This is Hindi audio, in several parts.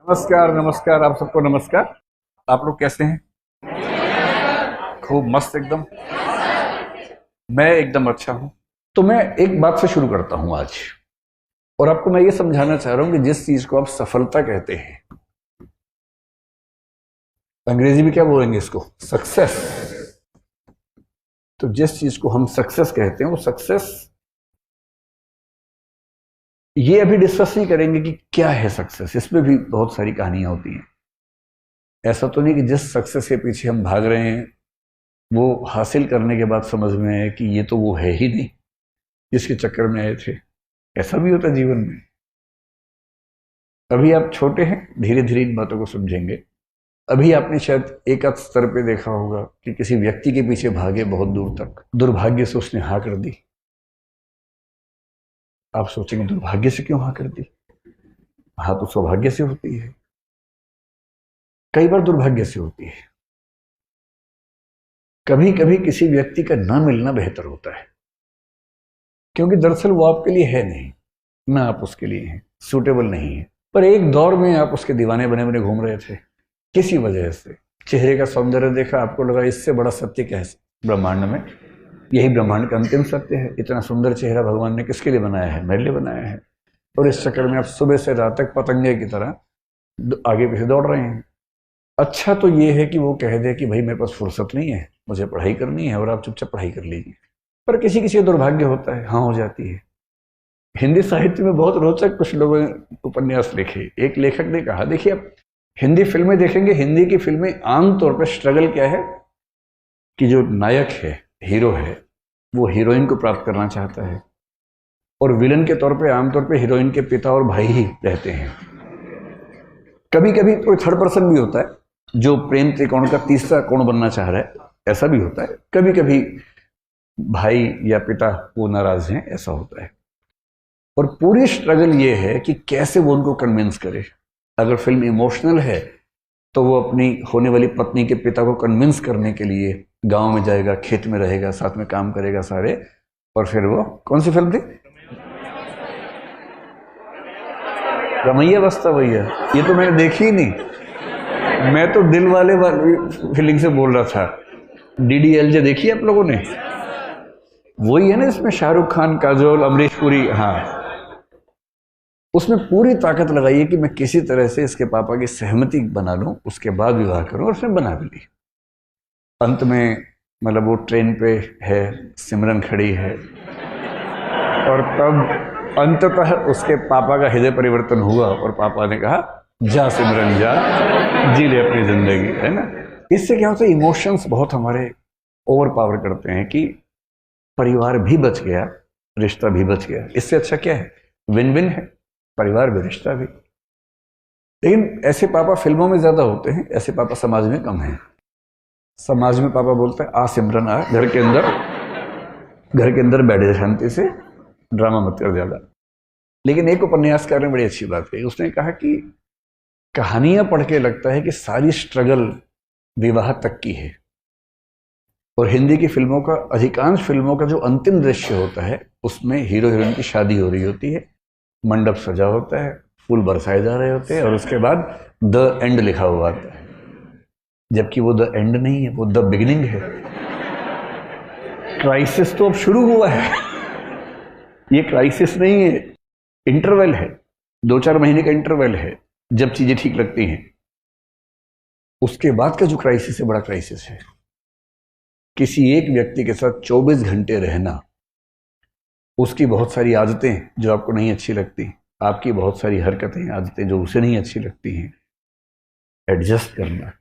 नमस्कार नमस्कार, आप सबको नमस्कार। आप लोग कैसे हैं? खूब मस्त एकदम। मैं एकदम अच्छा हूं। तो मैं एक बात से शुरू करता हूं आज, और आपको मैं ये समझाना चाह रहा हूं कि जिस चीज को आप सफलता कहते हैं, अंग्रेजी में क्या बोलेंगे इसको? सक्सेस। तो जिस चीज को हम सक्सेस कहते हैं वो सक्सेस, ये अभी डिस्कस नहीं करेंगे कि क्या है सक्सेस। इसमें भी बहुत सारी कहानियां होती हैं। ऐसा तो नहीं कि जिस सक्सेस के पीछे हम भाग रहे हैं वो हासिल करने के बाद समझ में आए कि ये तो वो है ही नहीं जिसके चक्कर में आए थे। ऐसा भी होता है जीवन में। अभी आप छोटे हैं, धीरे धीरे इन बातों को समझेंगे। अभी आपने शायद एक आध स्तर पे देखा होगा कि किसी व्यक्ति के पीछे भागे बहुत दूर तक, दुर्भाग्य से उसने हाँ कर दी। आप सोचेंगे दुर्भाग्य से क्यों हाँ कर दी? हाँ तो सौभाग्य से होती है, कई बार दुर्भाग्य से होती है। कभी कभी किसी व्यक्ति का ना मिलना बेहतर होता है, क्योंकि दरअसल वो आपके लिए है नहीं, ना आप उसके लिए हैं, सूटेबल नहीं है। पर एक दौर में आप उसके दीवाने बने बने घूम रहे थे किसी वजह से। चेहरे का सौंदर्य देखा, आपको लगा इससे बड़ा सत्य क्या है ब्रह्मांड में, यही ब्रह्मांड का अंतिम सत्य है। इतना सुंदर चेहरा भगवान ने किसके लिए बनाया है? मेरे लिए बनाया है। और इस चक्कर में आप सुबह से रात तक पतंगे की तरह आगे पीछे दौड़ रहे हैं। अच्छा तो ये है कि वो कह दे कि भाई मेरे पास फुर्सत नहीं है, मुझे पढ़ाई करनी है, और आप चुपचाप पढ़ाई कर लीजिए। पर किसी किसी का दुर्भाग्य होता है, हाँ हो जाती है। हिंदी साहित्य में बहुत रोचक कुछ लोगों ने उपन्यास लिखे। एक लेखक ने कहा, देखिए आप हिंदी फिल्में देखेंगे, हिंदी की फिल्में आमतौर पर स्ट्रगल क्या है कि जो नायक है, हीरो है, वो हीरोइन को प्राप्त करना चाहता है, और विलन के तौर पे आमतौर पे हीरोइन के पिता और भाई ही रहते हैं। कभी कभी कोई थर्ड पर्सन भी होता है जो प्रेम त्रिकोण का तीसरा कोण बनना चाह रहा है, ऐसा भी होता है। कभी कभी भाई या पिता वो नाराज हैं, ऐसा होता है। और पूरी स्ट्रगल ये है कि कैसे वो उनको कन्विंस करे। अगर फिल्म इमोशनल है तो वो अपनी होने वाली पत्नी के पिता को कन्विंस करने के लिए गांव में जाएगा, खेत में रहेगा, साथ में काम करेगा सारे। और फिर वो कौन सी फिल्म थी? रमैया बस्ता भैया। ये तो मैंने देखी ही नहीं। मैं तो दिल वाले फीलिंग से बोल रहा था। DDLJ देखी आप लोगों ने? वही है ना, इसमें शाहरुख खान, काजोल, अमरीश पुरी। हाँ, उसमें पूरी ताकत लगाई है कि मैं किसी तरह से इसके पापा की सहमति बना लूं, उसके बाद विवाह करूं, और उसने बना भी ली। अंत में मतलब वो ट्रेन पे है, सिमरन खड़ी है, और तब अंततः उसके पापा का हृदय परिवर्तन हुआ और पापा ने कहा जा सिमरन जा, जी ले अपनी जिंदगी, है ना। इससे क्या होता है, इमोशंस बहुत हमारे ओवर पावर करते हैं कि परिवार भी बच गया, रिश्ता भी बच गया। इससे अच्छा क्या है? विन विन है, परिवार भी रिश्ता भी। लेकिन ऐसे पापा फिल्मों में ज्यादा होते हैं, ऐसे पापा समाज में कम हैं। समाज में पापा बोलते हैं आ सिमरन आ, घर के अंदर बैठे शांति से, ड्रामा मत कर ज्यादा। लेकिन एक उपन्यासकार ने बड़ी अच्छी बात कही। उसने कहा कि कहानियां पढ़ के लगता है कि सारी स्ट्रगल विवाह तक की है, और हिंदी की फिल्मों का, अधिकांश फिल्मों का जो अंतिम दृश्य होता है उसमें हीरो हीरोइन की शादी हो रही होती है, मंडप सजा होता है, फूल बरसाए जा रहे होते हैं, और उसके बाद द एंड लिखा हुआ आता है। जबकि वो द एंड नहीं है, वो द बिगिनिंग है। क्राइसिस तो अब शुरू हुआ है। ये क्राइसिस नहीं है, इंटरवल है, 2-4 महीने का इंटरवल है जब चीजें ठीक लगती हैं। उसके बाद का जो क्राइसिस है, बड़ा क्राइसिस है। किसी एक व्यक्ति के साथ 24 घंटे रहना, उसकी बहुत सारी आदतें जो आपको नहीं अच्छी लगती, आपकी बहुत सारी हरकतें, आदतें जो उसे नहीं अच्छी लगती हैं, एडजस्ट करना।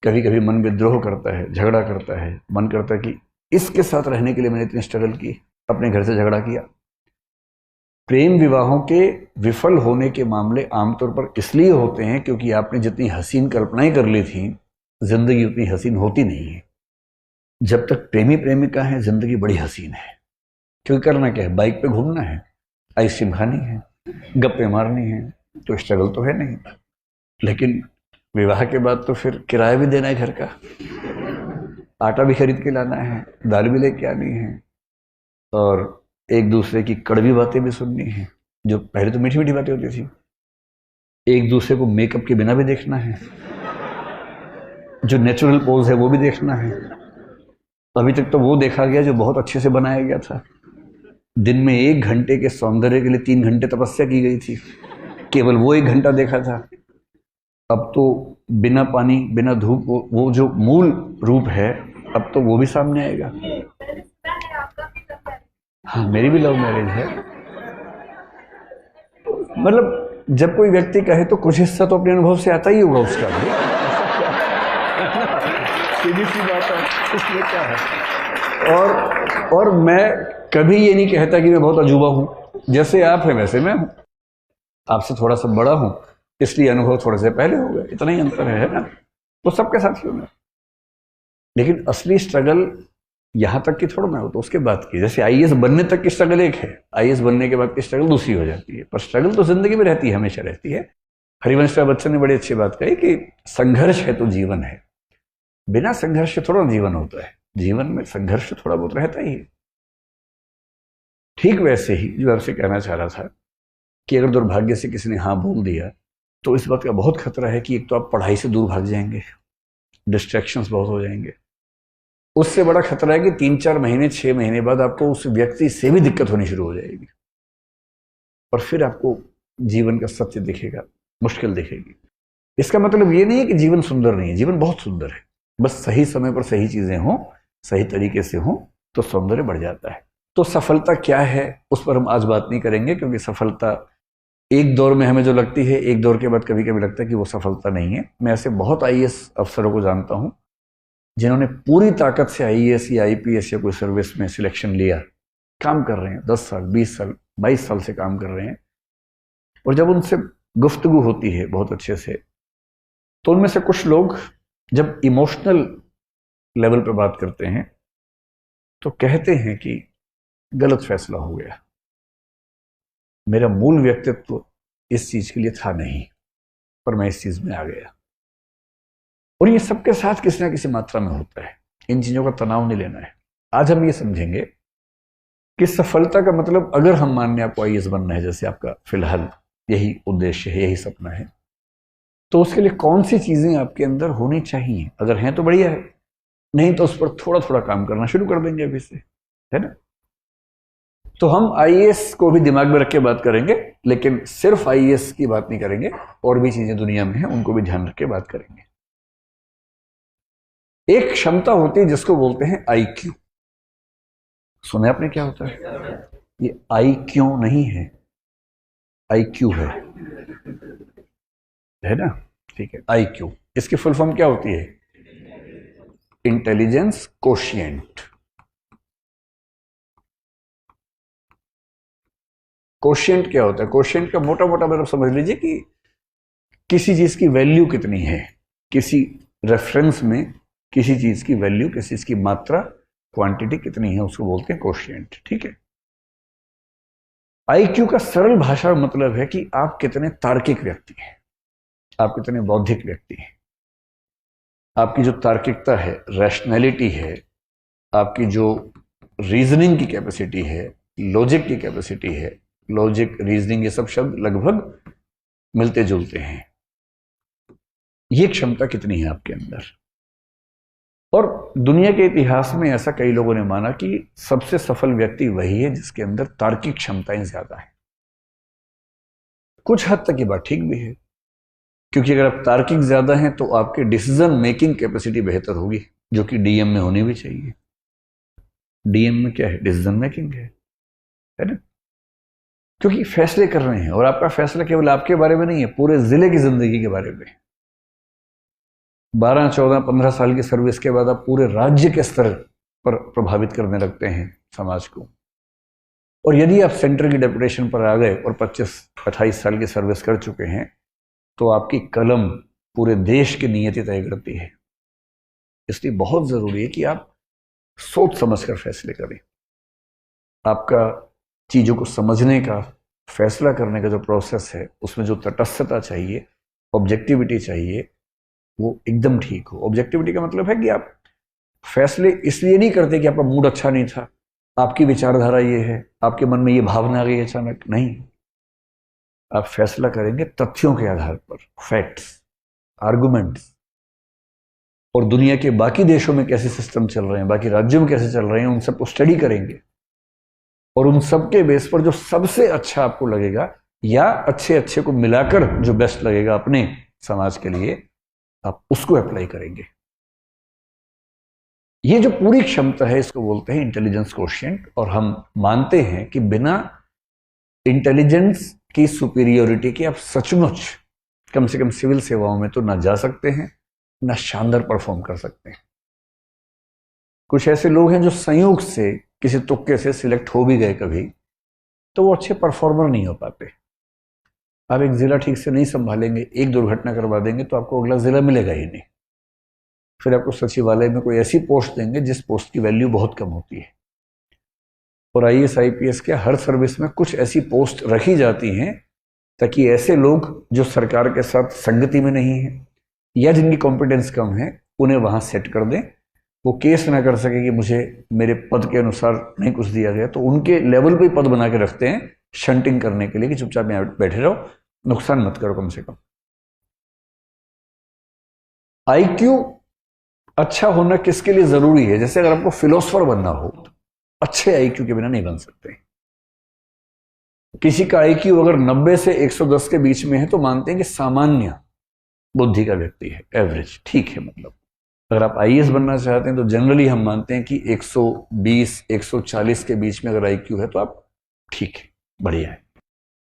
कभी कभी मन विद्रोह करता है, झगड़ा करता है, मन करता है कि इसके साथ रहने के लिए मैंने इतनी स्ट्रगल की, अपने घर से झगड़ा किया। प्रेम विवाहों के विफल होने के मामले आमतौर पर इसलिए होते हैं क्योंकि आपने जितनी हसीन कल्पनाएं कर ली थी, जिंदगी उतनी हसीन होती नहीं है। जब तक प्रेमी प्रेमिका है, जिंदगी बड़ी हसीन है। क्योंकि करना क्या है? बाइक पे घूमना है, आइसक्रीम खानी है, गप्पे मारनी है, तो स्ट्रगल तो है नहीं। लेकिन विवाह के बाद तो फिर किराया भी देना है घर का, आटा भी खरीद के लाना है, दाल भी लेके आनी है, और एक दूसरे की कड़वी बातें भी सुननी है, जो पहले तो मीठी मीठी बातें होती थी। एक दूसरे को मेकअप के बिना भी देखना है, जो नेचुरल पोज है वो भी देखना है। अभी तक तो वो देखा गया जो बहुत अच्छे से बनाया गया था। दिन में 1 घंटे के सौंदर्य के लिए 3 घंटे तपस्या की गई थी, केवल वो 1 घंटा देखा था। अब तो बिना पानी बिना धूप वो जो मूल रूप है, अब तो वो भी सामने आएगा। हाँ, मेरी भी लव मैरिज है। मतलब जब कोई व्यक्ति कहे तो कुछ हिस्सा तो अपने अनुभव से आता ही होगा उसका भी। सीधी सी बात है, इसमें क्या है। और मैं कभी ये नहीं कहता कि मैं बहुत अजूबा हूं। जैसे आप हैं वैसे मैं हूं, आपसे थोड़ा सा बड़ा हूं, इसलिए अनुभव थोड़े से पहले हो गए, इतना ही अंतर है ना। तो सबके साथ ही होना। लेकिन असली स्ट्रगल यहां तक की थोड़ा ना हो, तो उसके बाद की। जैसे आईएएस बनने तक की स्ट्रगल एक है, आईएएस बनने के बाद की स्ट्रगल दूसरी हो जाती है। पर स्ट्रगल तो जिंदगी में रहती है, हमेशा रहती है। हरिवंश राय बच्चन ने बड़ी अच्छी बात कही कि संघर्ष है तो जीवन है। बिना संघर्ष के थोड़ा जीवन होता है, जीवन में संघर्ष थोड़ा बहुत रहता ही है। ठीक वैसे ही जो आपसे कहना चाह रहा था कि अगर दुर्भाग्य से किसी ने हाँ बोल दिया, तो इस बात का बहुत खतरा है कि एक तो आप पढ़ाई से दूर भाग जाएंगे, डिस्ट्रैक्शंस बहुत हो जाएंगे। उससे बड़ा खतरा है कि 3-4 महीने 6 महीने बाद आपको उस व्यक्ति से भी दिक्कत होनी शुरू हो जाएगी, और फिर आपको जीवन का सत्य दिखेगा, मुश्किल दिखेगी। इसका मतलब ये नहीं है कि जीवन सुंदर नहीं है, जीवन बहुत सुंदर है। बस सही समय पर सही चीजें हों, सही तरीके से हों, तो सौंदर्य बढ़ जाता है। तो सफलता क्या है उस पर हम आज बात नहीं करेंगे, क्योंकि सफलता एक दौर में हमें जो लगती है, एक दौर के बाद कभी कभी लगता है कि वो सफलता नहीं है। मैं ऐसे बहुत आईएएस अफसरों को जानता हूं जिन्होंने पूरी ताकत से आईएएस या आईपीएस या कोई सर्विस में सिलेक्शन लिया, काम कर रहे हैं 10 साल 20 साल 22 साल से काम कर रहे हैं। और जब उनसे गुफ्तगू होती है बहुत अच्छे से, तो उनमें से कुछ लोग जब इमोशनल लेवल पर बात करते हैं तो कहते हैं कि गलत फैसला हो गया, मेरा मूल व्यक्तित्व इस चीज के लिए था नहीं, पर मैं इस चीज में आ गया। और ये सबके साथ किसी ना किसी मात्रा में होता है, इन चीजों का तनाव नहीं लेना है। आज हम ये समझेंगे कि सफलता का मतलब, अगर हम मानने आपको आईएएस बनना है, जैसे आपका फिलहाल यही उद्देश्य है, यही सपना है, तो उसके लिए कौन सी चीजें आपके अंदर होनी चाहिए। अगर हैं तो बढ़िया है, नहीं तो उस पर थोड़ा थोड़ा काम करना शुरू कर देंगे अभी से, है ना। तो हम आईएएस को भी दिमाग में रख के बात करेंगे, लेकिन सिर्फ आईएएस की बात नहीं करेंगे, और भी चीजें दुनिया में हैं उनको भी ध्यान रख के बात करेंगे। एक क्षमता होती है जिसको बोलते हैं आईक्यू। सुने आपने क्या होता है? ये आई क्यों नहीं है, आईक्यू है ना। ठीक है, आईक्यू, इसकी फुल फॉर्म क्या होती है? Intelligence quotient. कोशिएंट क्या होता है? कोशिएंट का मोटा मोटा मतलब समझ लीजिए कि किसी चीज की वैल्यू कितनी है, किसी रेफरेंस में किसी चीज की वैल्यू, किसी चीज की मात्रा, क्वांटिटी कितनी है, उसको बोलते हैं कोशिएंट। ठीक है। आईक्यू का सरल भाषा में मतलब है कि आप कितने तार्किक व्यक्ति हैं, आप कितने बौद्धिक व्यक्ति हैं। आपकी जो तार्किकता है, रैशनैलिटी है, आपकी जो रीजनिंग की कैपेसिटी है, लॉजिक की कैपेसिटी है, लॉजिक, रीजनिंग, ये सब शब्द लगभग मिलते जुलते हैं। ये क्षमता कितनी है आपके अंदर। और दुनिया के इतिहास में ऐसा कई लोगों ने माना कि सबसे सफल व्यक्ति वही है जिसके अंदर तार्किक क्षमताएं ज्यादा है। कुछ हद तक ये बात ठीक भी है, क्योंकि अगर आप तार्किक ज्यादा हैं तो आपकी डिसीजन मेकिंग कैपेसिटी बेहतर होगी, जो कि डीएम में होनी भी चाहिए। डीएम में क्या है? डिसीजन मेकिंग है ना। क्योंकि फैसले कर रहे हैं, और आपका फैसला केवल आपके बारे में नहीं है, पूरे जिले की जिंदगी के बारे में। 12, 14, 15 साल की सर्विस के बाद आप पूरे राज्य के स्तर पर प्रभावित करने लगते हैं समाज को। और यदि आप सेंटर की डेपुटेशन पर आ गए और 25-28 साल की सर्विस कर चुके हैं, तो आपकी कलम पूरे देश की नियति तय करती है। इसलिए बहुत जरूरी है कि आप सोच समझ कर फैसले करें। आपका चीजों को समझने का, फैसला करने का जो प्रोसेस है, उसमें जो तटस्थता चाहिए, ऑब्जेक्टिविटी चाहिए, वो एकदम ठीक हो। ऑब्जेक्टिविटी का मतलब है कि आप फैसले इसलिए नहीं करते कि आपका मूड अच्छा नहीं था, आपकी विचारधारा ये है, आपके मन में ये भावना आ गई अचानक, नहीं। आप फैसला करेंगे तथ्यों के आधार पर, फैक्ट्स, आर्गुमेंट्स, और दुनिया के बाकी देशों में कैसे सिस्टम चल रहे हैं, बाकी राज्यों में कैसे चल रहे हैं, उन सबको स्टडी करेंगे और उन सब के बेस पर जो सबसे अच्छा आपको लगेगा या अच्छे अच्छे को मिलाकर जो बेस्ट लगेगा अपने समाज के लिए, आप उसको अप्लाई करेंगे। ये जो पूरी क्षमता है इसको बोलते हैं इंटेलिजेंस कोशिएंट। और हम मानते हैं कि बिना इंटेलिजेंस की सुपीरियोरिटी के आप सचमुच कम से कम सिविल सेवाओं में तो ना जा सकते हैं, ना शानदार परफॉर्म कर सकते हैं। कुछ ऐसे लोग हैं जो संयोग से किसी तुक्के से सिलेक्ट हो भी गए कभी, तो वो अच्छे परफॉर्मर नहीं हो पाते। आप एक जिला ठीक से नहीं संभालेंगे, एक दुर्घटना करवा देंगे तो आपको अगला जिला मिलेगा ही नहीं। फिर आपको सचिवालय में कोई ऐसी पोस्ट देंगे जिस पोस्ट की वैल्यू बहुत कम होती है। और आईएएस आईपीएस के हर सर्विस में कुछ ऐसी पोस्ट रखी जाती हैं ताकि ऐसे लोग जो सरकार के साथ संगति में नहीं है या जिनकी कॉम्पिटेंस कम है उन्हें वहां सेट कर दें। वो केस ना कर सके कि मुझे मेरे पद के अनुसार नहीं कुछ दिया गया, तो उनके लेवल पे पद बना के रखते हैं शंटिंग करने के लिए कि चुपचाप यहाँ बैठे रहो, नुकसान मत करो कम से कम। आईक्यू अच्छा होना किसके लिए जरूरी है? जैसे अगर आपको फिलोसफर बनना हो तो अच्छे आईक्यू के बिना नहीं बन सकते। किसी का आईक्यू अगर 90 से 110 के बीच में है तो मानते हैं कि सामान्य बुद्धि का व्यक्ति है, एवरेज, ठीक है। मतलब अगर आप आईएएस बनना चाहते हैं तो जनरली हम मानते हैं कि 120 140 के बीच में अगर आईक्यू है तो आप ठीक है, बढ़िया है।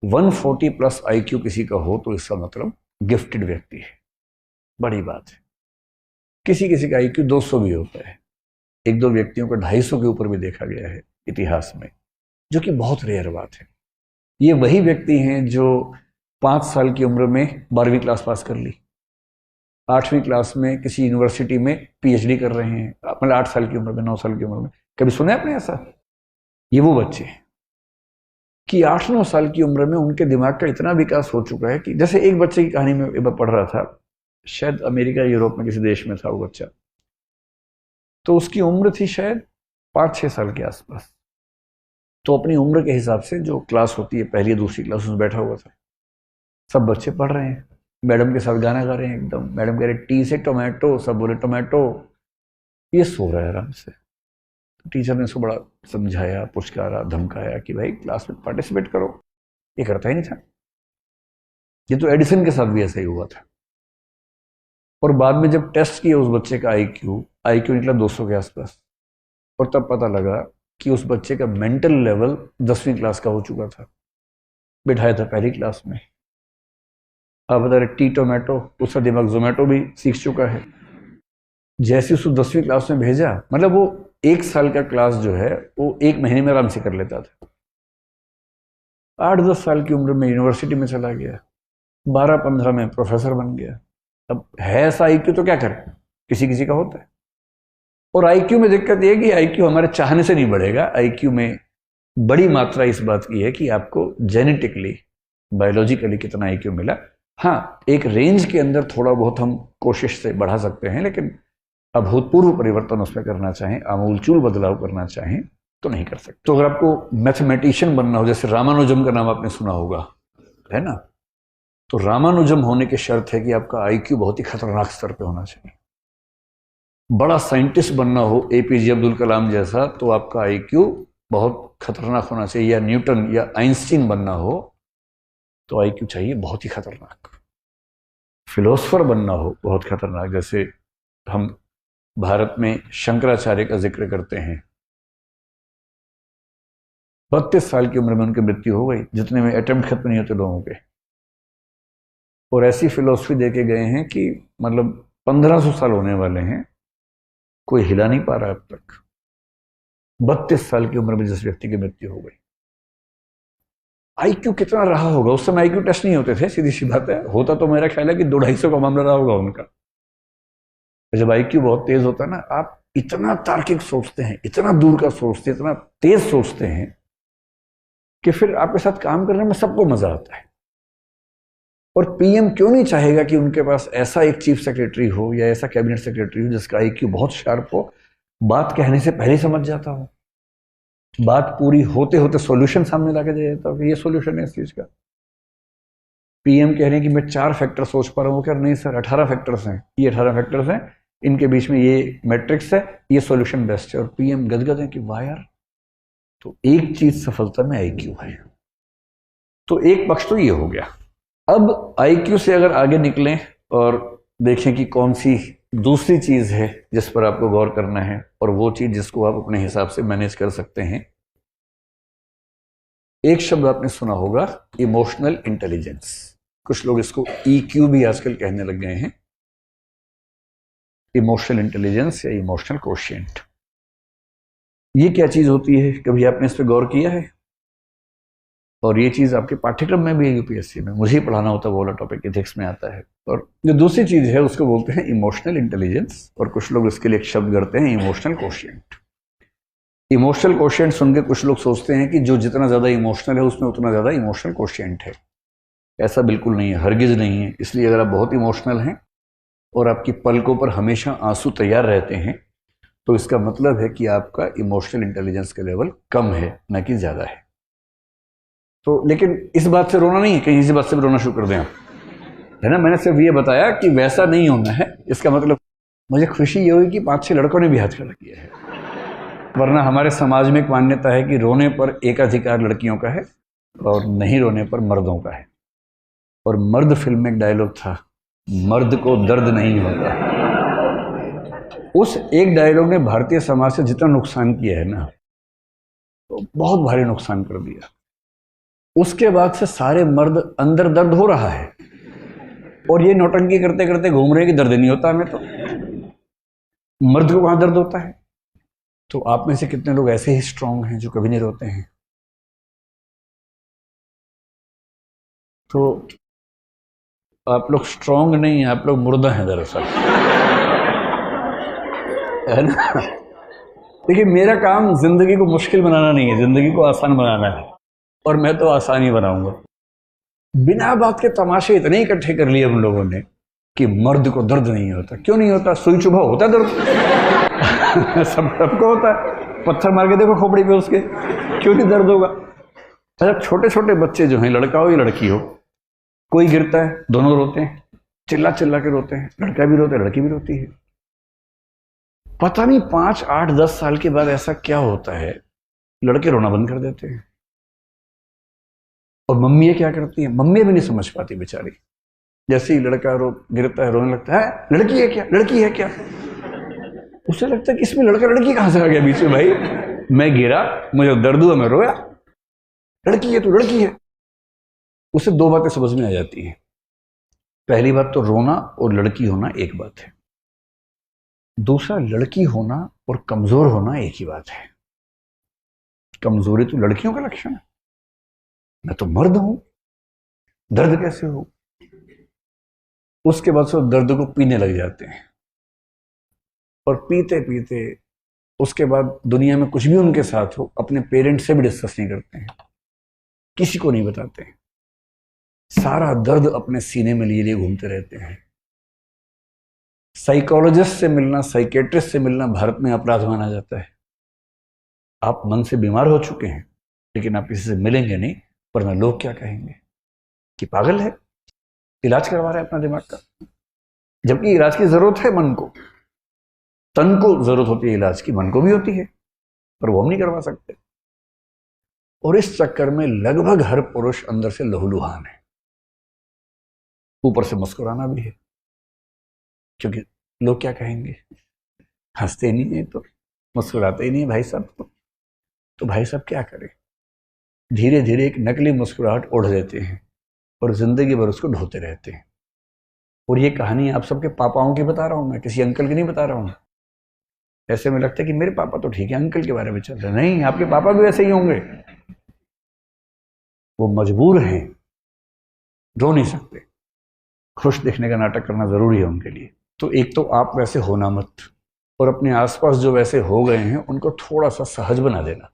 140 प्लस आईक्यू किसी का हो तो इसका मतलब गिफ्टेड व्यक्ति है, बड़ी बात है। किसी किसी का आईक्यू 200 भी होता है, एक दो व्यक्तियों को 250 के ऊपर भी देखा गया है इतिहास में, जो कि बहुत रेयर बात है। ये वही व्यक्ति हैं जो 5 साल की उम्र में 12वीं क्लास पास कर ली, 8वीं क्लास में किसी यूनिवर्सिटी में पीएचडी कर रहे हैं, मतलब 8 साल की उम्र में, 9 साल की उम्र में। कभी सुना है आपने ऐसा? ये वो बच्चे हैं कि 8-9 साल की उम्र में उनके दिमाग का इतना विकास हो चुका है कि जैसे एक बच्चे की कहानी में एक बार पढ़ रहा था, शायद अमेरिका यूरोप में किसी देश में था वो बच्चा, तो उसकी उम्र थी शायद 5-6 साल के आसपास। तो अपनी उम्र के हिसाब से जो क्लास होती है पहली दूसरी क्लास उसमें बैठा हुआ था, सब बच्चे पढ़ रहे हैं, मैडम के साथ गाना गा रहे हैं एकदम। मैडम कह रहे टी से टोमेटो, सब बोले टोमेटो। ये सो रहा है आराम से। तो टीचर ने उसको बड़ा समझाया, पुचकारा, धमकाया कि भाई क्लास में पार्टिसिपेट करो। ये करता ही नहीं था। ये तो एडिसन के साथ भी ऐसा ही हुआ था। और बाद में जब टेस्ट किया उस बच्चे का आईक्यू निकला 200 के आसपास, और तब पता लगा कि उस बच्चे का मेंटल लेवल 10वीं क्लास का हो चुका था, बिठाया था पहली क्लास में। आप बता रहे टी टोमेटो, उसका दिमाग जोमेटो भी सीख चुका है। जैसे उसको 10वीं क्लास में भेजा, मतलब वो 1 साल का क्लास जो है वो 1 महीने में आराम से कर लेता था। 8-10 साल की उम्र में यूनिवर्सिटी में चला गया, 12-15 में प्रोफेसर बन गया। अब है ऐसा आईक्यू तो क्या करे, किसी किसी का होता है। और आईक्यू में दिक्कत यह है कि आईक्यू हमारे चाहने से नहीं बढ़ेगा। आईक्यू में बड़ी मात्रा इस बात की है कि आपको जेनेटिकली, बायोलॉजिकली कितना आईक्यू मिला। हाँ, एक रेंज के अंदर थोड़ा बहुत हम कोशिश से बढ़ा सकते हैं, लेकिन अभूतपूर्व परिवर्तन उसमें करना चाहें, आमूलचूल बदलाव करना चाहें तो नहीं कर सकते। तो अगर आपको मैथमेटिशियन बनना हो, जैसे रामानुजम का नाम आपने सुना होगा, है ना, तो रामानुजम होने की शर्त है कि आपका आईक्यू बहुत ही खतरनाक स्तर पे होना चाहिए। बड़ा साइंटिस्ट बनना हो, एपीजे अब्दुल कलाम जैसा, तो आपका आईक्यू बहुत खतरनाक होना चाहिए। या न्यूटन या आइंस्टीन बनना हो तो आईक्यू चाहिए बहुत ही खतरनाक। फिलोसफर बनना हो बहुत खतरनाक, जैसे हम भारत में शंकराचार्य का जिक्र करते हैं, 32 साल की उम्र में उनकी मृत्यु हो गई, जितने में अटेम्प्ट खत्म नहीं होते लोगों के। और ऐसी फिलोसफी देके गए हैं कि मतलब 1500 साल होने वाले हैं, कोई हिला नहीं पा रहा अब तक। 32 साल की उम्र में जिस व्यक्ति की मृत्यु हो गई, आईक्यू कितना रहा होगा? उस समय आईक्यू टेस्ट नहीं होते थे, सीधी सी बात है। होता तो मेरा ख्याल है कि 200-250 का मामला रहा होगा उनका। जब आईक्यू बहुत तेज होता है ना, आप इतना तार्किक सोचते हैं, इतना दूर का सोचते हैं, इतना तेज सोचते हैं कि फिर आपके साथ काम करने में सबको मजा आता है। और पीएम क्यों नहीं चाहेगा कि उनके पास ऐसा एक चीफ सेक्रेटरी हो या ऐसा कैबिनेट सेक्रेटरी हो जिसका आईक्यू बहुत शार्प हो, बात कहने से पहले समझ जाता हो, बात पूरी होते होते सॉल्यूशन सामने लाके दे देता हो कि ये सॉल्यूशन है इस चीज का। पीएम कह रहे हैं कि मैं 4 फैक्टर सोच पा रहा हूँ, कह रहे नहीं सर 18 फैक्टर्स हैं, ये 18 फैक्टर्स हैं, इनके बीच में ये मैट्रिक्स है, ये सॉल्यूशन बेस्ट है। और पीएम गदगद है कि वाह यार, तो एक चीज सफलता में आईक्यू है। तो एक पक्ष तो ये हो गया। अब आईक्यू से अगर आगे निकलें और देखें कि कौन सी दूसरी चीज है जिस पर आपको गौर करना है, और वो चीज जिसको आप अपने हिसाब से मैनेज कर सकते हैं। एक शब्द आपने सुना होगा, इमोशनल इंटेलिजेंस। कुछ लोग इसको ईक्यू भी आजकल कहने लग गए हैं। इमोशनल इंटेलिजेंस या इमोशनल कोशिएंट, ये क्या चीज होती है? कभी आपने इस पर गौर किया है? और ये चीज आपके पाठ्यक्रम में भी है, यूपीएससी में मुझे ही पढ़ाना होता है, वो वाला टॉपिक इथिक्स में आता है। और जो दूसरी चीज है उसको बोलते हैं इमोशनल इंटेलिजेंस, और कुछ लोग इसके लिए एक शब्द करते हैं इमोशनल कोशिएंट। इमोशनल कोशिएंट सुन के कुछ लोग सोचते हैं कि जो जितना ज्यादा इमोशनल है उसमें उतना ज्यादा इमोशनल कोशिएंट है। ऐसा बिल्कुल नहीं है, हरगिज नहीं है। इसलिए अगर आप बहुत इमोशनल हैं और आपकी पलकों पर हमेशा आंसू तैयार रहते हैं, तो इसका मतलब है कि आपका इमोशनल इंटेलिजेंस का लेवल कम है, न कि ज्यादा है। तो लेकिन इस बात से रोना नहीं है, कहीं इसी बात से भी रोना शुरू कर दें आप, है ना। मैंने सिर्फ ये बताया कि वैसा नहीं होना है। इसका मतलब मुझे खुशी ये हुई कि 5-6 लड़कों ने भी हाथ खड़ा किया है, वरना हमारे समाज में एक मान्यता है कि रोने पर एकाधिकार लड़कियों का है और नहीं रोने पर मर्दों का है। और मर्द फिल्म में एक डायलॉग था, मर्द को दर्द नहीं होता। उस एक डायलॉग ने भारतीय समाज से जितना नुकसान किया है ना, तो बहुत भारी नुकसान कर दिया। उसके बाद से सारे मर्द अंदर दर्द हो रहा है, और ये नौटंकी करते करते घूम रहे हैं कि दर्द नहीं होता हमें। तो मर्द को कहां दर्द होता है? तो आप में से कितने लोग ऐसे ही स्ट्रांग हैं जो कभी नहीं रोते हैं? तो आप लोग स्ट्रांग नहीं हैं, आप लोग मुर्दा हैं दरअसल, है ना। देखिए, मेरा काम जिंदगी को मुश्किल बनाना नहीं है, जिंदगी को आसान बनाना है, और मैं तो आसान ही बनाऊंगा। बिना बात के तमाशे इतने इकट्ठे कर लिए हम लोगों ने कि मर्द को दर्द नहीं होता। क्यों नहीं होता? सुई चुभा होता है दर्द सबको होता है। पत्थर मार के देखो खोपड़ी पे उसके, क्यों नहीं दर्द होगा? अच्छा, छोटे छोटे बच्चे जो हैं, लड़का हो या लड़की हो, कोई गिरता है दोनों रोते हैं, चिल्ला चिल्ला के रोते हैं, लड़का भी रोता है लड़की भी रोती है। पता नहीं 5, 8, 10 साल के बाद ऐसा क्या होता है, लड़के रोना बंद कर देते हैं। और मम्मी क्या करती है, मम्मी भी नहीं समझ पाती बेचारी। जैसे ही लड़का गिरता है, रोने लगता है, लड़की है क्या, लड़की है क्या। उसे लगता है कि इसमें लड़का लड़की कहां से आ गया बीच में? भाई मैं गिरा, मुझे दर्द हुआ, मैं रोया, लड़की है तो लड़की है। उसे 2 बातें समझ में आ जाती हैं। पहली बात तो रोना और लड़की होना एक बात है। दूसरा, लड़की होना और कमजोर होना एक ही बात है। कमजोरी तो लड़कियों का लक्षण है, मैं तो मर्द हूं, दर्द कैसे हो? उसके बाद से दर्द को पीने लग जाते हैं, और पीते पीते उसके बाद दुनिया में कुछ भी उनके साथ हो, अपने पेरेंट्स से भी डिस्कस नहीं करते हैं, किसी को नहीं बताते हैं। सारा दर्द अपने सीने में लिए लिए घूमते रहते हैं। साइकोलॉजिस्ट से मिलना, साइकेट्रिस्ट से मिलना भारत में अपराध माना जाता है। आप मन से बीमार हो चुके हैं, लेकिन आप किसी से मिलेंगे नहीं, वरना लोग क्या कहेंगे कि पागल है, इलाज करवा रहा है अपना दिमाग का। जबकि इलाज की जरूरत है मन को, तन को जरूरत होती है इलाज की, मन को भी होती है, पर वो हम नहीं करवा सकते। और इस चक्कर में लगभग हर पुरुष अंदर से लहूलुहान है, ऊपर से मुस्कुराना भी है, क्योंकि लोग क्या कहेंगे, हंसते नहीं है तो, मुस्कुराते ही नहीं है भाई साहब, तो भाई साहब क्या करें? धीरे धीरे एक नकली मुस्कुराहट ओढ़ देते हैं और जिंदगी भर उसको ढोते रहते हैं। और ये कहानी आप सबके पापाओं की बता रहा हूं मैं, किसी अंकल की नहीं बता रहा हूं। ऐसे में लगता है कि मेरे पापा तो ठीक है, अंकल के बारे में चल रहा है। नहीं, आपके पापा भी वैसे ही होंगे, वो मजबूर हैं, रो नहीं सकते, खुश दिखने का नाटक करना जरूरी है उनके लिए। तो एक तो आप वैसे होना मत, और अपने आसपास जो वैसे हो गए हैं उनको थोड़ा सा सहज बना देना।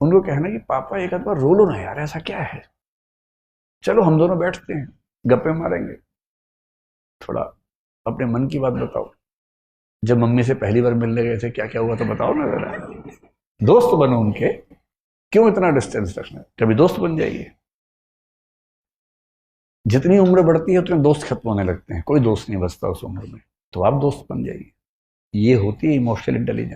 उनको कहना कि पापा एक आध बार रो लो ना यार, ऐसा क्या है, चलो हम दोनों बैठते हैं, गप्पे मारेंगे, थोड़ा अपने मन की बात बताओ। जब मम्मी से पहली बार मिलने गए थे क्या क्या हुआ तो बताओ ना जरा। दोस्त बनो उनके, क्यों इतना डिस्टेंस रखना, कभी दोस्त बन जाइए। जितनी उम्र बढ़ती है उतने दोस्त खत्म होने लगते हैं, कोई दोस्त नहीं बचता उस उम्र में। तो आप दोस्त बन जाइए। ये होती है इमोशनल इंटेलिजेंस।